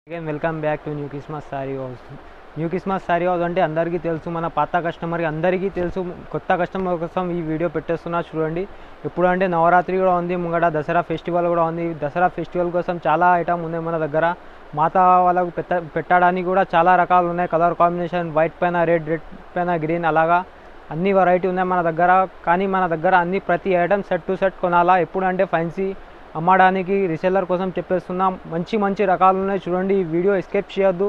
Again welcome back to new Christmas sorry house. New Christmas sorry house అంటే అందరికీ తెలుసు, మన పాత కస్టమర్కి అందరికీ తెలుసు. కొత్త కస్టమర్ కోసం ఈ వీడియో పెట్టేస్తున్నా చూడండి. ఎప్పుడు అంటే నవరాత్రి కూడా ఉంది, ముంగట దసరా ఫెస్టివల్ కూడా ఉంది. దసరా ఫెస్టివల్ కోసం చాలా ఐటమ్ ఉన్నాయి మన దగ్గర. మాతా వాళ్ళకు పెట్టడానికి కూడా చాలా రకాలు ఉన్నాయి. కలర్ కాంబినేషన్ వైట్ పైన రెడ్, రెడ్ పైన గ్రీన్, అలాగా అన్ని వెరైటీ ఉన్నాయి మన దగ్గర. కానీ మన దగ్గర అన్ని ప్రతి ఐటమ్ సెట్ టు సెట్ కొనాలా. ఎప్పుడు అంటే ఫ్యాన్సీ అమ్మడానికి రీసెల్లర్ కోసం చెప్పేస్తున్నాం. మంచి మంచి రకాలు ఉన్నాయి చూడండి. ఈ వీడియో ఎస్కేప్ చేయొద్దు,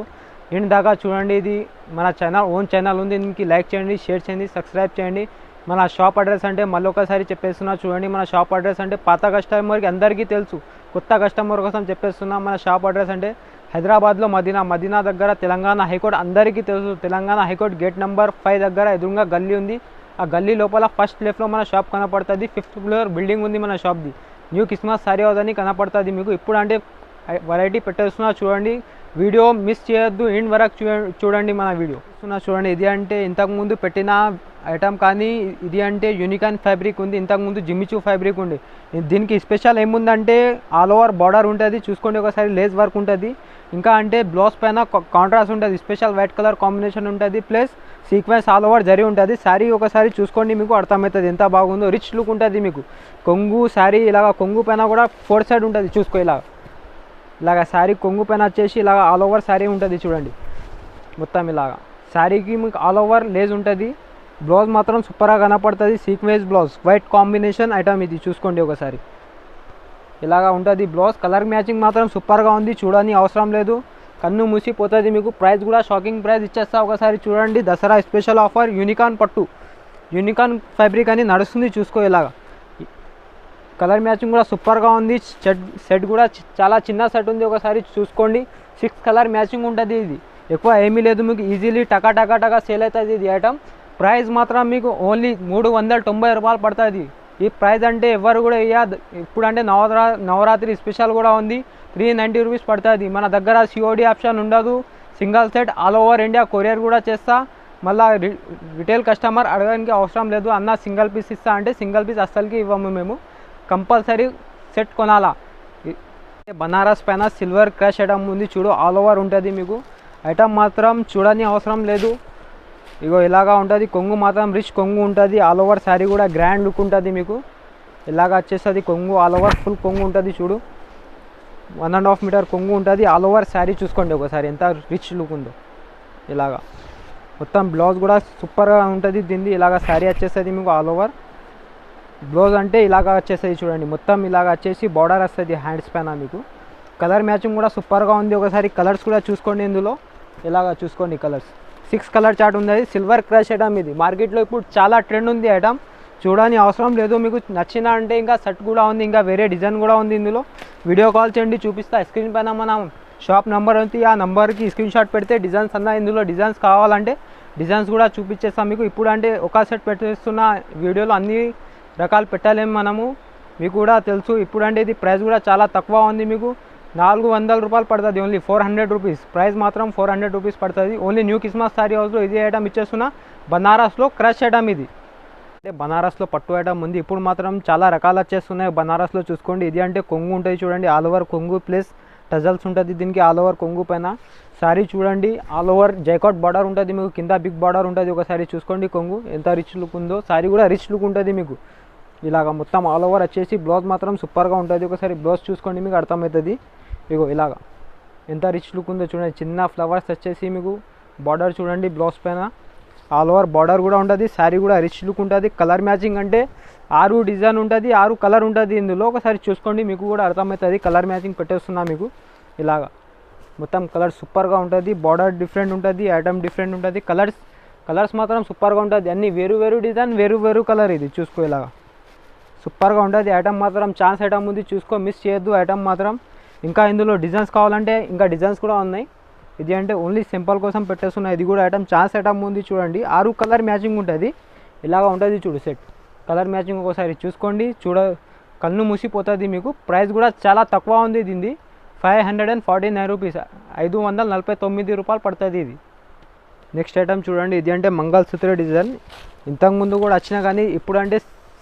ఎండ్ దాకా చూడండి. ఇది మన ఛానల్, ఓన్ ఛానల్ ఉంది. దీనికి లైక్ చేయండి, షేర్ చేయండి, సబ్స్క్రైబ్ చేయండి. మన షాప్ అడ్రస్ అంటే మళ్ళీ ఒకసారి చెప్పేస్తున్నా చూడండి. మన షాప్ అడ్రస్ అంటే పాత కస్టమర్కి అందరికీ తెలుసు, కొత్త కస్టమర్ కోసం చెప్పేస్తున్నాం. మన షాప్ అడ్రస్ అంటే హైదరాబాద్లో మదీనా దగ్గర, తెలంగాణ హైకోర్టు అందరికీ తెలుసు. తెలంగాణ హైకోర్టు గేట్ నెంబర్ 5 దగ్గర ఎదురుగా గల్లీ ఉంది. ఆ గల్లీ లోపల ఫస్ట్ లెఫ్ట్లో మన షాప్ కనపడుతుంది. 5th ఫ్లోర్ బిల్డింగ్ ఉంది మన షాప్ది. న్యూ క్రిస్మస్ సారీ హౌస్ అని కనపడుతుంది మీకు. ఇప్పుడు అంటే వెరైటీ పెట్టేస్తున్నా చూడండి. వీడియో మిస్ చేయొద్దు, ఎండ్ వరకు చూడండి మన వీడియో చూడండి. ఇది అంటే ఇంతకుముందు పెట్టిన ఐటమ్, కానీ ఇది అంటే యూనికాన్ ఫ్యాబ్రిక్ ఉంది. ఇంతకుముందు జిమ్మిచూ ఫ్యాబ్రిక్ ఉంది. దీనికి స్పెషల్ ఏముందంటే ఆల్ ఓవర్ బార్డర్ ఉంటుంది చూసుకోండి. ఒకసారి లేస్ వర్క్ ఉంటుంది. ఇంకా అంటే బ్లౌజ్ పైన కాంట్రాస్ట్ ఉంటుంది, స్పెషల్ వైట్ కలర్ కాంబినేషన్ ఉంటుంది, plus sequence all over zari ఉంటుంది. శారీ ఒకసారి చూసుకోండి, మీకు అర్థమవుతుంది ఎంత బాగుందో. రిచ్ లుక్ ఉంటుంది మీకు. కొంగు శారీ ఇలాగ, కొంగు పైన కూడా 4 సైడ్ ఉంటుంది చూసుకో. ఇలాగ శారీ కొంగు పైన వచ్చేసి ఇలాగ ఆల్ ఓవర్ శారీ ఉంటుంది చూడండి. మొత్తం ఇలాగ శారీకి మీకు ఆల్ ఓవర్ లేజ్ ఉంటుంది. బ్లౌజ్ మాత్రం సూపర్గా కనపడుతుంది. Sequence blouse, white combination item ఇది చూసుకోండి ఒకసారి. ఇలాగా ఉంటుంది బ్లౌజ్. కలర్ మ్యాచింగ్ మాత్రం సూపర్గా ఉంది, చూడని అవసరం లేదు, కన్ను మూసిపోతుంది మీకు. ప్రైస్ కూడా షాకింగ్ ప్రైస్ ఇచ్చేస్తా, ఒకసారి చూడండి. దసరా స్పెషల్ ఆఫర్, యూనికాన్ పట్టు, యూనికాన్ ఫ్యాబ్రిక్ అని నడుస్తుంది చూసుకో. ఇలాగా కలర్ మ్యాచింగ్ కూడా సూపర్గా ఉంది. సెట్ కూడా చాలా చిన్న సెట్ ఉంది, ఒకసారి చూసుకోండి. 6 కలర్ మ్యాచింగ్ ఉంటుంది. ఇది ఎక్కువ ఏమీ లేదు మీకు, ఈజీలీ టకా సేల్ అవుతుంది ఇది ఐటమ్. ప్రైస్ మాత్రం మీకు ఓన్లీ 390 రూపాయలు పడుతుంది. ఈ ప్రైస్ అంటే ఎవరు కూడా ఇవ్వదు. ఇప్పుడు అంటే నవరాత్రి స్పెషల్ కూడా ఉంది, 390 రూపీస్ పడుతుంది. మన దగ్గర సిఓడి ఆప్షన్ ఉండదు, single set all over India courier కూడా చేస్తా. మళ్ళీ రిటైల్ కస్టమర్ అడగడానికి అవసరం లేదు. అన్న సింగిల్ పీస్ ఇస్తా అంటే సింగిల్ పీస్ అస్సలకి ఇవ్వము మేము, కంపల్సరీ సెట్ కొనాలా. బనారస్ పైన సిల్వర్ క్రష్ ఐటమ్ ఉంది చూడు, ఆల్ ఓవర్ ఉంటుంది మీకు. ఐటమ్ మాత్రం చూడని అవసరం లేదు. ఇగో ఇలాగా ఉంటుంది. కొంగు మాత్రం రిచ్ కొంగు ఉంటుంది. ఆల్ ఓవర్ శారీ కూడా గ్రాండ్ లుక్ ఉంటుంది మీకు. ఇలాగా వచ్చేస్తుంది కొంగు, ఆల్ ఓవర్ ఫుల్ కొంగు ఉంటుంది చూడు. 1.5 మీటర్ కొంగు ఉంటుంది. ఆల్ ఓవర్ శారీ చూసుకోండి ఒకసారి ఎంత రిచ్ లుక్ ఉందో. ఇలాగా మొత్తం బ్లౌజ్ కూడా సూపర్గా ఉంటుంది దీన్ని. ఇలాగ శారీ వచ్చేస్తుంది మీకు ఆల్ ఓవర్. బ్లౌజ్ అంటే ఇలాగా వచ్చేస్తుంది చూడండి. మొత్తం ఇలాగ వచ్చేసి బార్డర్ వస్తుంది హ్యాండ్స్ పైన మీకు. కలర్ మ్యాచింగ్ కూడా సూపర్గా ఉంది. ఒకసారి కలర్స్ కూడా చూసుకోండి. ఇందులో ఇలాగా చూసుకోండి కలర్స్. 6 కలర్ చార్ట్ ఉంది. సిల్వర్ క్రష్ ఐటమ్ ఇది. మార్కెట్లో ఇప్పుడు చాలా ట్రెండ్ ఉంది ఐటమ్, చూడని అవసరం లేదు. మీకు నచ్చిన అంటే ఇంకా సెట్ కూడా ఉంది, ఇంకా వేరే డిజైన్ కూడా ఉంది ఇందులో. వీడియో కాల్ చేయండి, చూపిస్తా. స్క్రీన్ పైన మన షాప్ నెంబర్ ఉంది, ఆ నెంబర్కి స్క్రీన్ షాట్ పెడితే డిజైన్స్ అన్న ఇందులో డిజైన్స్ కావాలంటే డిజైన్స్ కూడా చూపించేస్తాం మీకు. ఇప్పుడు అంటే ఒక సెట్ పెట్టేస్తున్న వీడియోలో అన్ని రకాలు పెట్టలేము మనము, మీకు కూడా తెలుసు. ఇప్పుడు అంటే ఇది ప్రైస్ కూడా చాలా తక్కువ ఉంది మీకు. 400 రూపాయలు పడుతుంది, ఓన్లీ 400 రూపీస్. ప్రైస్ మాత్రం 400 రూపీస్ పడుతుంది. ఓన్లీ న్యూ క్రిస్మస్ సారీ హౌస్లో ఇది ఐటమ్ ఇచ్చేస్తున్నా. బనారస్లో క్రష్ ఐటమ్ ఇది. అంటే బనారస్లో పట్టు ఐటమ్ ఉంది. ఇప్పుడు మాత్రం చాలా రకాలు వచ్చేస్తున్నాయి బనారస్లో చూసుకోండి. ఇది అంటే కొంగు ఉంటుంది చూడండి, ఆల్ ఓవర్ కొంగు ప్లస్ టజల్స్ ఉంటుంది దీనికి. ఆల్ ఓవర్ కొంగు పైన శారీ చూడండి, ఆల్ ఓవర్ జైకాట్ బార్డర్ ఉంటుంది మీకు. కింద బిగ్ బార్డర్ ఉంటుంది. ఒకసారి చూసుకోండి కొంగు ఎంత రిచ్ లుక్ ఉందో. శారీ కూడా రిచ్ లుక్ ఉంటుంది మీకు. ఇలాగ మొత్తం ఆల్ ఓవర్ వచ్చేసి బ్లౌజ్ మాత్రం సూపర్గా ఉంటుంది. ఒకసారి బ్లౌజ్ చూసుకోండి, మీకు అర్థమవుతుంది. ఇగో ఇలాగా ఎంత రిచ్ లుక్ ఉందో చూడండి. చిన్న ఫ్లవర్స్ వచ్చేసి మీకు బార్డర్ చూడండి బ్లౌజ్ పైన. ఆల్ ఓవర్ బార్డర్ కూడా ఉంటుంది. శారీ కూడా రిచ్ లుక్ ఉంటుంది. కలర్ మ్యాచింగ్ అంటే 6 డిజైన్ ఉంటుంది, 6 కలర్ ఉంటుంది ఇందులో. ఒకసారి చూసుకోండి, మీకు కూడా అర్థమవుతుంది. కలర్ మ్యాచింగ్ పెట్టేస్తున్నా మీకు. ఇలాగా మొత్తం కలర్ సూపర్గా ఉంటుంది. బార్డర్ డిఫరెంట్ ఉంటుంది, ఐటమ్ డిఫరెంట్ ఉంటుంది. కలర్స్ మాత్రం సూపర్గా ఉంటుంది. అన్ని వేరు డిజైన్, వేరు కలర్. ఇది చూసుకో ఇలాగా సూపర్గా ఉంటుంది. ఐటమ్ మాత్రం ఛాన్స్ ఐటమ్ ఉంది, చూసుకో, మిస్ చేయొద్దు ఐటమ్ మాత్రం. ఇంకా ఇందులో డిజైన్స్ కావాలంటే ఇంకా డిజైన్స్ కూడా ఉన్నాయి. ఇది అంటే ఓన్లీ సింపుల్ కోసం పెట్టేస్తున్నాయి. ఇది కూడా ఐటమ్ ఛాన్స్ ఐటమ్ ఉంది చూడండి. 6 కలర్ మ్యాచింగ్ ఉంటుంది. ఇలాగా ఉంటుంది చూడు సెట్. కలర్ మ్యాచింగ్ ఒకసారి చూసుకోండి, కన్ను మూసిపోతుంది మీకు. ప్రైస్ కూడా చాలా తక్కువ ఉంది దీనిది. 549 రూపీస్, 549 రూపాయలు పడుతుంది ఇది. నెక్స్ట్ ఐటమ్ చూడండి. ఇది అంటే మంగళసూత్ర డిజైన్. ఇంతకుముందు కూడా వచ్చినా కానీ ఇప్పుడు అంటే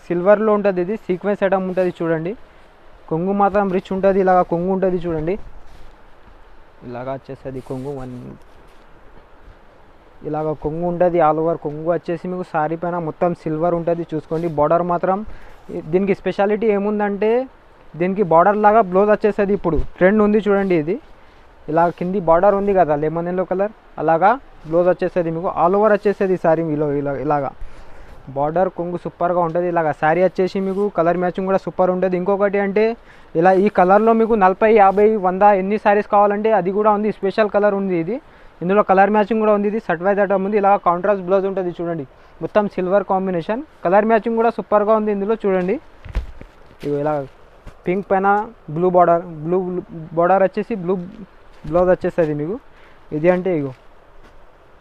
సిల్వర్లో ఉంటుంది. ఇది సీక్వెన్స్ ఐటమ్ ఉంటుంది చూడండి. కొంగు మాత్రం రిచ్ ఉంటుంది. ఇలాగ కొంగు ఉంటుంది చూడండి. ఇలాగా వచ్చేస్తుంది కొంగు ఇలాగ కొంగు ఉంటుంది. ఆల్ ఓవర్ కొంగు వచ్చేసి మీకు సారీ పైన మొత్తం సిల్వర్ ఉంటుంది. చూసుకోండి బార్డర్ మాత్రం దీనికి స్పెషాలిటీ ఏముందంటే దీనికి బార్డర్ లాగా బ్లౌజ్ వచ్చేస్తుంది. ఇప్పుడు ట్రెండ్ ఉంది చూడండి, ఇది ఇలా కింది బార్డర్ ఉంది కదా లెమన్ ఎల్లో కలర్, అలాగా బ్లౌజ్ వచ్చేస్తుంది మీకు. ఆల్ ఓవర్ వచ్చేస్తుంది సారీ మీలో ఇలాగా బార్డర్ కొంగు సూపర్గా ఉంటుంది. ఇలాగ శారీ వచ్చేసి మీకు కలర్ మ్యాచింగ్ కూడా సూపర్ ఉంటుంది. ఇంకొకటి అంటే ఇలా ఈ కలర్లో మీకు 40, 50, 100 ఎన్ని శారీస్ కావాలంటే అది కూడా ఉంది. స్పెషల్ కలర్ ఉంది ఇది, ఇందులో కలర్ మ్యాచింగ్ కూడా ఉంది. ఇది షర్ట్ వైజ్ ఐటమ్ ఉంది. ఇలా కాంట్రాస్ట్ బ్లౌజ్ ఉంటుంది చూడండి, మొత్తం సిల్వర్ కాంబినేషన్. కలర్ మ్యాచింగ్ కూడా సూపర్గా ఉంది ఇందులో చూడండి. ఇవి ఇలా పింక్ పైన బ్లూ బార్డర్ వచ్చేసి బ్లూ బ్లౌజ్ వచ్చేస్తుంది మీకు. ఇది అంటే ఇగో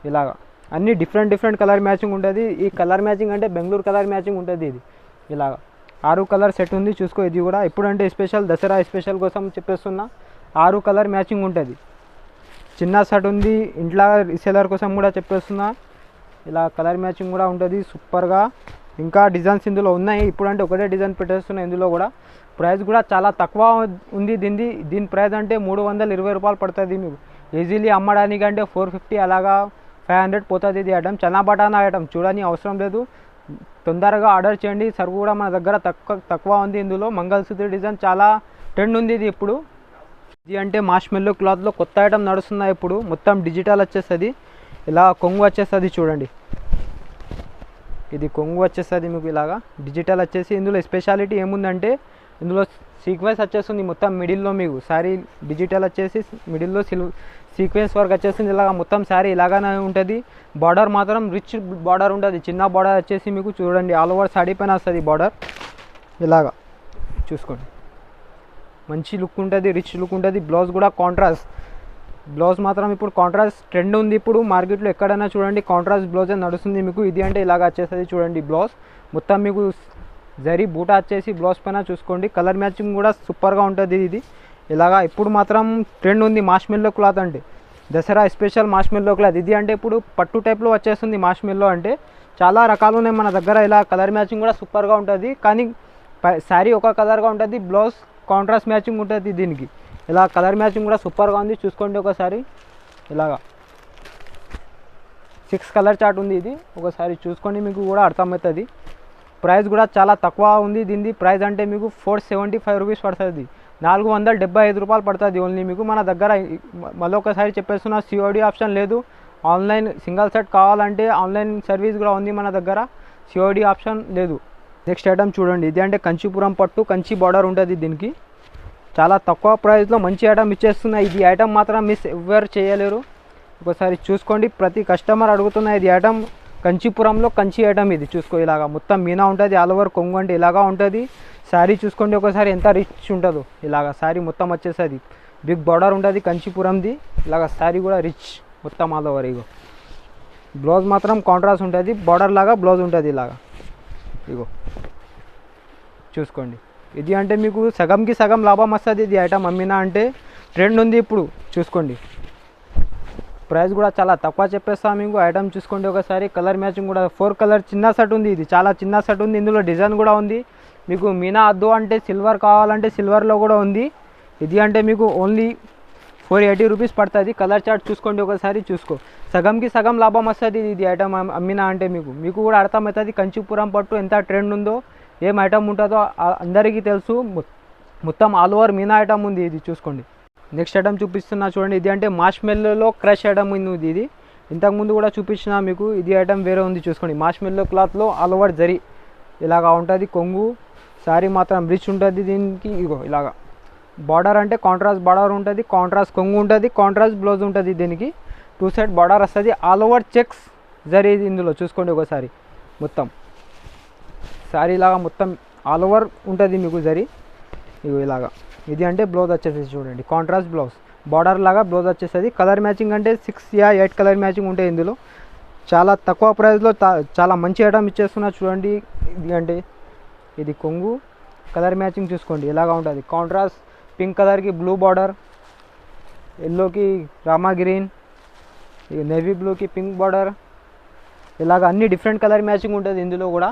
ఇలాగా అన్నీ డిఫరెంట్ కలర్ మ్యాచింగ్ ఉంటుంది. ఈ కలర్ మ్యాచింగ్ అంటే బెంగళూరు కలర్ మ్యాచింగ్ ఉంటుంది. ఇది ఇలాగా 6 కలర్ సెట్ ఉంది చూసుకో. ఇది కూడా ఇప్పుడంటే స్పెషల్ దసరా స్పెషల్ కోసం చెప్పేస్తున్నా, 6 కలర్ మ్యాచింగ్ ఉంటుంది. చిన్న సెట్ ఉంది, ఇంట్లో రీసేలర్ కోసం కూడా చెప్పేస్తున్నా. ఇలా కలర్ మ్యాచింగ్ కూడా ఉంటుంది సూపర్గా. ఇంకా డిజైన్స్ ఇందులో ఉన్నాయి. ఇప్పుడంటే ఒకటే డిజైన్ పెట్టేస్తున్నా. ఇందులో కూడా ప్రైస్ కూడా చాలా తక్కువ ఉంది. దీని ప్రైస్ అంటే 320 రూపాయలు పడుతుంది మీకు. ఈజీలీ అమ్మడానికి అంటే 450 అలాగా 500 పోతుంది. ఇది ఐటమ్ చనా బటానా ఐటమ్ చూడని అవసరం లేదు, తొందరగా ఆర్డర్ చేయండి. సరుకు కూడా మన దగ్గర తక్కువ ఉంది. ఇందులో మంగళసూత్ర డిజైన్ చాలా ట్రెండ్ ఉంది ఇది ఇప్పుడు. ఇది అంటే మార్ష్మెల్లో క్లాత్లో కొత్త ఐటమ్ నడుస్తున్నాయి ఇప్పుడు. మొత్తం డిజిటల్ వచ్చేస్తుంది. ఇలా కొంగు వచ్చేస్తుంది చూడండి, ఇది కొంగు వచ్చేస్తుంది మీకు ఇలాగా డిజిటల్ వచ్చేసి. ఇందులో స్పెషాలిటీ ఏముందంటే ఇందులో సీక్వెన్స్ వచ్చేస్తుంది మొత్తం మిడిల్లో మీకు. శారీ డిజిటల్ వచ్చేసి మిడిల్లో సీక్వెన్స్ వర్క్ వచ్చేసింది. ఇలాగ మొత్తం శారీ ఇలాగానే ఉంటుంది. బార్డర్ మాత్రం రిచ్ బార్డర్ ఉంటుంది. చిన్న బార్డర్ వచ్చేసి మీకు చూడండి ఆల్ ఓవర్ శారీ పైన వస్తుంది బార్డర్. ఇలాగా చూసుకోండి, మంచి లుక్ ఉంటుంది, రిచ్ లుక్ ఉంటుంది. బ్లౌజ్ కూడా కాంట్రాస్ట్ బ్లౌజ్ మాత్రం ఇప్పుడు కాంట్రాస్ట్ ట్రెండ్ ఉంది ఇప్పుడు మార్కెట్లో. ఎక్కడైనా చూడండి కాంట్రాస్ట్ బ్లౌజే నడుస్తుంది మీకు. ఇది అంటే ఇలాగ వచ్చేస్తుంది చూడండి బ్లౌజ్ మొత్తం మీకు జరీ బూటా వచ్చేసి బ్లౌజ్ పైన చూసుకోండి. కలర్ మ్యాచింగ్ కూడా సూపర్గా ఉంటుంది. ఇది ఇలాగా ఇప్పుడు మాత్రం ట్రెండ్ ఉంది మార్ష్మెల్లో క్లాత్ అంటే. దసరా స్పెషల్ మార్ష్మెల్లో క్లాత్ ఇది అంటే ఇప్పుడు పట్టు టైప్లో వచ్చేస్తుంది. మార్ష్మెల్లో అంటే చాలా రకాలు ఉన్నాయి మన దగ్గర. ఇలా కలర్ మ్యాచింగ్ కూడా సూపర్గా ఉంటుంది, కానీ శారీ ఒక కలర్గా ఉంటుంది, బ్లౌజ్ కాంట్రాస్ట్ మ్యాచింగ్ ఉంటుంది దీనికి. ఇలా కలర్ మ్యాచింగ్ కూడా సూపర్గా ఉంది చూసుకోండి ఒకసారి. ఇలాగా 6 కలర్ చార్ట్ ఉంది. ఇది ఒకసారి చూసుకోండి మీకు కూడా అర్థమవుతుంది. ప్రైస్ కూడా చాలా తక్కువ ఉంది దీనిది. ప్రైస్ అంటే మీకు 475 రూపీస్ పడుతుంది, 475 రూపాయలు పడుతుంది ఓన్లీ మీకు. మన దగ్గర మళ్ళీ ఒకసారి చెప్పేస్తున్నా, సిఓడి ఆప్షన్ లేదు. ఆన్లైన్ సింగిల్ సెట్ కావాలంటే ఆన్లైన్ సర్వీస్ కూడా ఉంది మన దగ్గర, సిఓడి ఆప్షన్ లేదు. నెక్స్ట్ ఐటమ్ చూడండి, ఇది అంటే కంచీపురం పట్టు, కంచి బార్డర్ ఉంటుంది దీనికి. చాలా తక్కువ ప్రైస్లో మంచి ఐటమ్ ఇచ్చేస్తున్నాయి. ఇది ఐటమ్ మాత్రం మిస్ ఎవరు చేయలేరు. ఒకసారి చూసుకోండి, ప్రతి కస్టమర్ అడుగుతున్న ఇది ఐటమ్ కంచీపురంలో కంచి ఐటమ్. ఇది చూసుకో ఇలాగా మొత్తం మీనా ఉంటుంది, ఆల్ ఓవర్ కొంగు అంటే ఇలాగా ఉంటుంది. శారీ చూసుకోండి ఒకసారి ఎంత రిచ్ ఉంటుందో. ఇలాగ శారీ మొత్తం వచ్చేస్తుంది, బిగ్ బార్డర్ ఉంటుంది కంచీపురంది. ఇలాగ శారీ కూడా రిచ్ మొత్తం ఆల్ ఓవర్. ఇగో బ్లౌజ్ మాత్రం కాంట్రాస్ట్ ఉంటుంది, బార్డర్ లాగా బ్లౌజ్ ఉంటుంది ఇలాగా. ఇగో చూసుకోండి, ఇది అంటే మీకు సగంకి సగం లాభం వస్తుంది. ఇది ఐటమ్ అమ్మినా అంటే ట్రెండ్ ఉంది ఇప్పుడు చూసుకోండి. ప్రైస్ కూడా చాలా తక్కువ చెప్పేస్తాను మీకు. ఐటమ్ చూసుకోండి ఒకసారి. కలర్ మ్యాచింగ్ కూడా 4 కలర్ చిన్న సెట్ ఉంది. ఇది చాలా చిన్న సెట్ ఉంది. ఇందులో డిజైన్ కూడా ఉంది మీకు. మీనా అద్దు అంటే సిల్వర్ కావాలంటే సిల్వర్లో కూడా ఉంది. ఇది అంటే మీకు ఓన్లీ 480 రూపీస్ పడుతుంది. కలర్ చార్ట్ చూసుకోండి ఒకసారి. చూసుకో, సగంకి సగం లాభం వస్తుంది ఇది ఐటమ్ అమ్మినా అంటే మీకు కూడా అర్థమవుతుంది. కంచీపురం పట్టు ఎంత ట్రెండ్ ఉందో, ఏం ఐటమ్ ఉంటుందో అందరికీ తెలుసు. మొత్తం ఆల్ ఓవర్ మీనా ఐటమ్ ఉంది ఇది చూసుకోండి. నెక్స్ట్ ఐటమ్ చూపిస్తున్నా చూడండి, ఇది అంటే మార్ష్మెల్లో క్రష్ ఐటమ్ ఉంది. ఇది ఇంతకుముందు కూడా చూపించిన మీకు. ఇది ఐటమ్ వేరే ఉంది చూసుకోండి. మార్ష్మెల్లో క్లాత్లో ఆల్ ఓవర్ జరీ ఇలాగా ఉంటుంది కొంగు. శారీ మాత్రం రిచ్ ఉంటుంది దీనికి. ఇగో ఇలాగా బార్డర్ అంటే కాంట్రాస్ట్ బార్డర్ ఉంటుంది, కాంట్రాస్ట్ కొంగు ఉంటుంది, కాంట్రాస్ట్ బ్లౌజ్ ఉంటుంది దీనికి. 2 సైడ్ బార్డర్ వస్తుంది, ఆల్ ఓవర్ చెక్స్ జరీ ఇందులో చూసుకోండి ఒకసారి. మొత్తం శారీ లాగా మొత్తం ఆల్ ఓవర్ ఉంటుంది మీకు జరీ. ఇగో ఇలాగా. ఇది అంటే బ్లౌజ్ వచ్చేసి చూడండి, కాంట్రాస్ట్ బ్లౌజ్ బార్డర్ లాగా బ్లౌజ్ వచ్చేస్తుంది. కలర్ మ్యాచింగ్ అంటే 6 या 8 కలర్ మ్యాచింగ్ ఉంటాయి ఇందులో. చాలా తక్కువ ప్రైస్లో చాలా మంచి ఐటమ్ ఇచ్చేస్తున్నా చూడండి. ఇది అంటే ఇది కొంగు, కలర్ మ్యాచింగ్ చూసుకోండి ఇలాగా ఉంటుంది. కాంట్రాస్ట్ పింక్ కలర్కి బ్లూ బార్డర్, ఎల్లోకి రామా గ్రీన్, నేవీ బ్లూకి పింక్ బార్డర్, ఇలాగ అన్ని డిఫరెంట్ కలర్ మ్యాచింగ్ ఉంటుంది ఇందులో కూడా.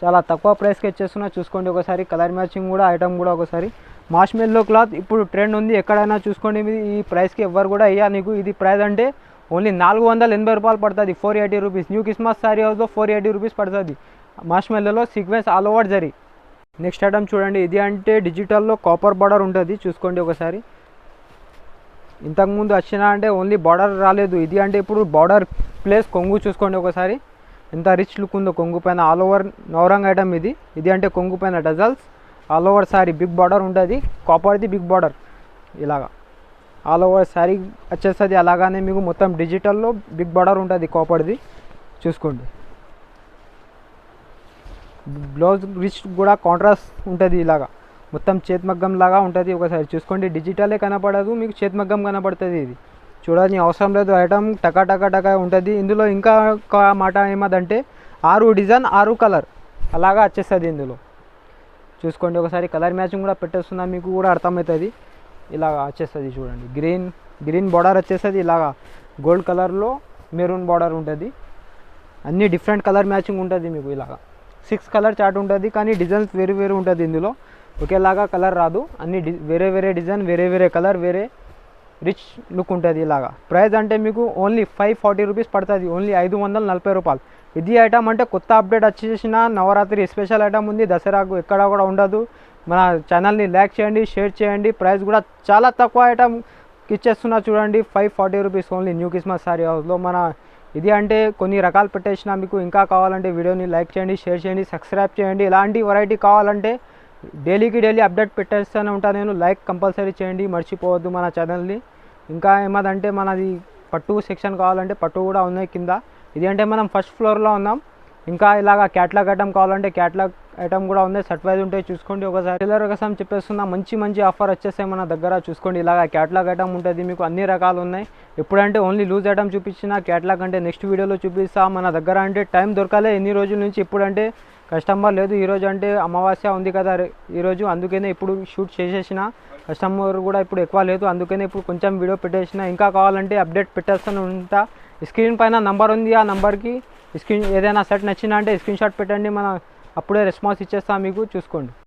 చాలా తక్కువ ప్రైస్కి ఇచ్చేస్తున్నా చూసుకోండి ఒకసారి. కలర్ మ్యాచింగ్ కూడా ఐటమ్ కూడా ఒకసారి మార్ష్మెల్లో క్లాత్ ఇప్పుడు ట్రెండ్ ఉంది, ఎక్కడైనా చూసుకోండి. ఈ ప్రైస్కి ఎవ్వరు కూడా అయ్యా నీకు. ఇది ప్రైస్ అంటే ఓన్లీ 480 రూపాయలు పడుతుంది, 480 రూపీస్. న్యూ క్రిస్మస్ శారీ హౌస్లో 480 రూపీస్ పడుతుంది. మార్ష్మెల్లోలో sequence all over zari. Next item చూడండి, ఇది అంటే డిజిటల్లో కాపర్ బార్డర్ ఉంటుంది, చూసుకోండి ఒకసారి. ఇంతకుముందు వచ్చిన అంటే ఓన్లీ బార్డర్ రాలేదు, ఇది అంటే ఇప్పుడు బార్డర్ ప్లేస్ కొంగు చూసుకోండి ఒకసారి. ఎంత రిచ్ లుక్ ఉందో కొంగు పైన. ఆల్ ఓవర్ నవరంగ్ ఐటమ్ ఇది. ఇది అంటే కొంగు పైన dazzles all over sari big border ఉంటుంది, కాపర్ది బిగ్ బార్డర్ ఇలాగా ఆల్ ఓవర్ శారీ వచ్చేస్తుంది. అలాగానే మీకు మొత్తం డిజిటల్లో బిగ్ బార్డర్ ఉంటుంది కాపర్ది, చూసుకోండి. బ్లౌజ్ రిచ్ కూడా కాంట్రాస్ట్ ఉంటుంది, ఇలాగా మొత్తం చేతిమగ్గం లాగా ఉంటుంది. ఒకసారి చూసుకోండి, డిజిటలే కనపడదు మీకు, చేతిమగ్గం కనపడుతుంది. ఇది చూడాల్సిన అవసరం లేదు, ఐటమ్ టకా టకా టకా ఉంటుంది. ఇందులో ఇంకా ఒక మాట ఏమదంటే 6 డిజైన్ 6 కలర్ అలాగా వచ్చేస్తుంది ఇందులో, చూసుకోండి ఒకసారి. కలర్ మ్యాచింగ్ కూడా పెట్టేస్తున్నా, మీకు కూడా అర్థమవుతుంది. ఇలాగా వచ్చేస్తుంది చూడండి, గ్రీన్ బార్డర్ వచ్చేస్తుంది, ఇలాగా గోల్డ్ కలర్లో మెరూన్ బార్డర్ ఉంటుంది. అన్నీ డిఫరెంట్ కలర్ మ్యాచింగ్ ఉంటుంది మీకు. ఇలాగా 6 కలర్ చార్ట్ ఉంటుంది, కానీ డిజైన్స్ వేరు వేరు ఉంటుంది ఇందులో, ఒకేలాగా కలర్ రాదు. అన్ని వేరే వేరే డిజైన్, వేరే వేరే కలర్, వేరే రిచ్ లుక్ ఉంటుంది. ఇలాగా ప్రైస్ అంటే మీకు ఓన్లీ 540 రూపీస్ పడుతుంది, ఓన్లీ 540 రూపాయలు. ఇది ఐటమ్ అంటే కొత్త అప్డేట్ వచ్చేసిన నవరాత్రి స్పెషల్ ఐటమ్ ఉంది, దసరాకు ఎక్కడ కూడా ఉండదు. మన ఛానల్ని లైక్ చేయండి, షేర్ చేయండి. ప్రైస్ కూడా చాలా తక్కువ ఐటమ్ ఇచ్చేస్తున్నా చూడండి, 540 rupees only new Christmas sari హౌస్లో. మన ఇది అంటే కొన్ని రకాలు పెట్టేసిన మీకు. ఇంకా కావాలంటే వీడియోని లైక్ చేయండి, షేర్ చేయండి, సబ్స్క్రైబ్ చేయండి. ఇలాంటి వెరైటీ కావాలంటే డైలీ అప్డేట్ పెట్టేస్తూనే ఉంటాను నేను. లైక్ కంపల్సరీ చేయండి, మర్చిపోవద్దు మన ఛానల్ని. ఇంకా ఏమదంటే మనది పట్టు సెక్షన్ కావాలంటే పట్టు కూడా ఉన్నాయి కింద. ఇది అంటే మనం ఫస్ట్ ఫ్లోర్లో ఉన్నాం. ఇంకా ఇలాగా క్యాట్లాగ్ ఐటమ్ కావాలంటే క్యాట్లాగ్ ఐటమ్ కూడా ఉంది, సెట్ వైజ్ ఉంటాయి, చూసుకోండి ఒకసారి. టైలర్ కోసం చెప్పేస్తున్నా, మంచి ఆఫర్ వచ్చేస్తాయి మన దగ్గర, చూసుకోండి. ఇలాగా క్యాట్లాగ్ ఐటమ్ ఉంటుంది మీకు, అన్ని రకాలు ఉన్నాయి. ఎప్పుడంటే ఓన్లీ లూజ్ ఐటమ్ చూపించిన, క్యాట్లాగ్ అంటే నెక్స్ట్ వీడియోలో చూపిస్తా. మన దగ్గర అంటే టైం దొరకాలే ఎన్ని రోజుల నుంచి. ఇప్పుడంటే కస్టమర్ లేదు, ఈరోజు అంటే అమావాస్య ఉంది కదా ఈరోజు, అందుకనే ఇప్పుడు షూట్ చేసేసిన. కస్టమర్ కూడా ఇప్పుడు ఎక్కువ లేదు, అందుకనే ఇప్పుడు కొంచెం వీడియో పెట్టేసిన. ఇంకా కావాలంటే అప్డేట్ పెట్టేస్తూనే ఉంటా. స్క్రీన్ పైన నంబర్ ఉంది, ఆ నంబర్కి ఏదైనా సెట్ నచ్చిందా అంటే స్క్రీన్ షాట్ పెట్టండి, మన అప్పుడే రెస్పాన్స్ ఇచ్చేస్తాం మీకు, చూసుకోండి.